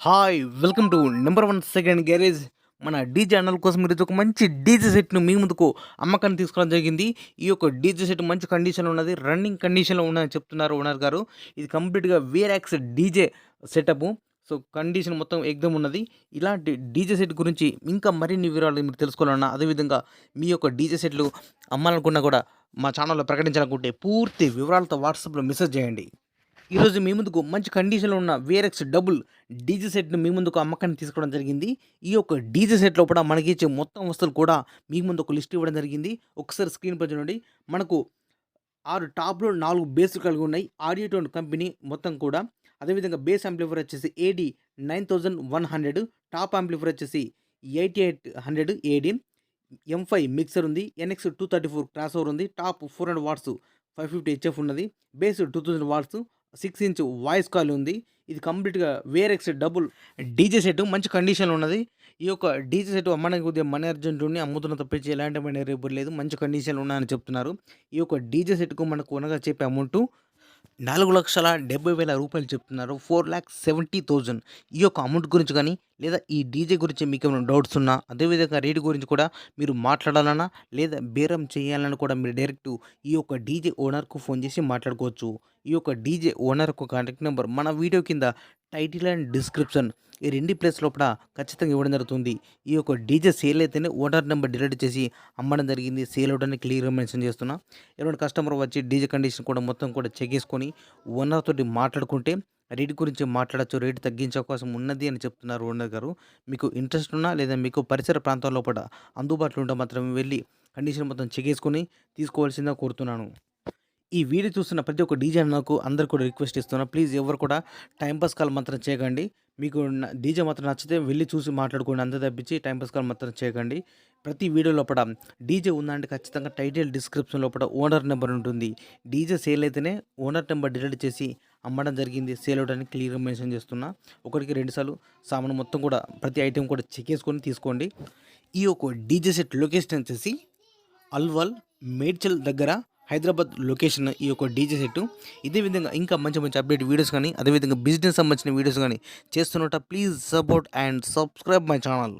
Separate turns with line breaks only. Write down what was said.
Hi! Welcome to number 1 second garage. మన DJ channel కోసం ఈరోజు ఒక మంచి డీజే సెట్‌ను మీ ముందుకు అమ్మకానికి తీసుకురావడం జరిగింది. ఈ యొక్క డీజే సెట్ మంచి కండిషన్‌లో ఉన్నది. రన్నింగ్ కండిషన్‌లో ఉన్నదని చెప్తున్నారు ఓనర్ గారు. ఇది కంప్లీట్‌గా వీరాక్స్ డీజే సెటపు. సో, కండిషన్ మొత్తం ఎక్దమ్ ఉన్నది. ఇలాంటి డీజే సెట్ గురించి ఇంకా మరిన్ని వివరాలు మీరు తెలుసుకోవాలన్నా, అదేవిధంగా మీ యొక్క డీజే సెట్‌లు అమ్మాలనుకున్నా కూడా మా ఛానల్‌లో ప్రకటించాలనుకుంటే పూర్తి వివరాలతో వాట్సాప్‌లో మెసేజ్ చేయండి. ఈరోజు మీ ముందుకు మంచి కండిషన్‌లో ఉన్న వీఆర్ఎక్స్ డబుల్ డీజే సెట్‌ని మీ ముందుకు అమ్మకానికి తీసుకోవడం జరిగింది. ఈ యొక్క డీజే సెట్ లోపల మనకిచ్చే మొత్తం వస్తువులు కూడా మీ ముందు ఒక లిస్ట్ ఇవ్వడం జరిగింది. ఒకసారి స్క్రీన్‌పై చూడండి. మనకు 6 టాప్‌లో 4 బేస్‌లు కలిగి ఉన్నాయి. ఆడియోటోన్ కంపెనీ మొత్తం కూడా. అదేవిధంగా బేస్ యాంప్లిఫైయర్ వచ్చేసి ఏడీ 9100, టాప్ యాంప్లిఫైయర్ వచ్చేసి 8800 ఏడీ, M5 మిక్సర్ ఉంది. ఎన్ఎక్స్ 234 క్రాస్ ఓవర్ ఉంది. టాప్ 400 వాట్స్ 550 హెచ్ఎఫ్ ఉన్నది. Bass 2000 watts 6 inch voice coil ఉంది. ఇది కంప్లీట్‌గా వీఆర్ఎక్స్ డబుల్ డీజే సెట్ మంచి కండిషన్‌లో ఉన్నది. ఈ యొక్క డీజే సెట్ అమ్మడానికి కొద్దిగా మనీ అర్జెంట్ ఉండి అమ్ముతున్న తప్పించి ఎలాంటి మనీ రేపు లేదు. మంచి కండిషన్‌లో ఉన్నాయని చెప్తున్నారు. ఈ యొక్క డీజే సెట్‌కు మనకు ఓనర్‌గా చెప్పే అమౌంటు రూ. 4,70,000 చెప్తున్నారు. 4,70,000. ఈ యొక్క అమౌంట్ గురించి కానీ, లేదా ఈ డీజే గురించి మీకేమైనా డౌట్స్ ఉన్నా, అదేవిధంగా రేట్ గురించి కూడా మీరు మాట్లాడాలన్నా, లేదా బేరం చేయాలన్నా కూడా మీరు డైరెక్ట్ ఈ యొక్క డీజే ఓనర్‌కు ఫోన్ చేసి మాట్లాడుకోవచ్చు. ఈ యొక్క డీజే ఓనర్ యొక్క కాంటాక్ట్ నెంబర్ మన వీడియో కింద టైటిల్ అండ్ డిస్క్రిప్షన్ ఈ 2 ప్లేస్ లోపల ఖచ్చితంగా ఇవ్వడం జరుగుతుంది. ఈ యొక్క డీజే సేల్ అయితేనే ఓనర్ నెంబర్ డిలీట్ చేసి అమ్మడం జరిగింది. సేల్ అవడానికి క్లియర్‌గా మెన్షన్ చేస్తున్నా. ఎవరైనా కస్టమర్ వచ్చి డీజే కండిషన్ కూడా మొత్తం కూడా చెక్ చేసుకొని ఓనర్ తోటి మాట్లాడుకుంటే రేట్ గురించి మాట్లాడొచ్చు. రేట్ తగ్గించే అవకాశం ఉన్నది అని చెప్తున్నారు ఓనర్ గారు. మీకు ఇంట్రెస్ట్ ఉన్నా లేదా మీకు పరిసర ప్రాంతాల లోపల అందుబాటులో ఉంటే మాత్రం వెళ్ళి కండిషన్ మొత్తం చెక్ చేసుకొని తీసుకోవాల్సిందిగా కోరుతున్నాను. ఈ వీడియో చూస్తున్న ప్రతి ఒక్క డీజే అన్నకు అందరికి కూడా రిక్వెస్ట్ ఇస్తున్నా. ప్లీజ్ ఎవరు కూడా టైంపాస్ కాల్ మాత్రం చేయకండి. మీకు డీజే మాత్రం నచ్చితే వెళ్ళి చూసి మాట్లాడుకోండి. అంతే తప్పించి టైంపాస్ కాల్ మాత్రం చేయకండి. ప్రతి వీడియో లోపల డీజే ఉందంటే ఖచ్చితంగా టైటిల్ డిస్క్రిప్షన్ లోపల ఓనర్ నెంబర్ ఉంటుంది. డీజే సేల్ అయితేనే ఓనర్ నెంబర్ డిలీట్ చేసి అమ్మడం జరిగింది. సేల్ అవడానికి క్లియర్‌గా మెన్షన్ చేస్తున్నా. ఒకటికి 2 సార్లు సామాను మొత్తం కూడా ప్రతి ఐటెం కూడా చెక్ చేసుకొని తీసుకోండి. ఈ యొక్క డీజే సెట్ లొకేషన్ వచ్చేసి అల్వాల్, మేడ్చల్ దగ్గర హైదరాబాద్ లొకేషన్ ఈ యొక్క డీజే సెట్. ఇదే విధంగా ఇంకా మంచి మంచి అప్డేట్ వీడియోస్ కానీ, అదేవిధంగా బిజినెస్ సంబంధించిన వీడియోస్ కానీ చేస్తున్నట్ట please support and subscribe my channel.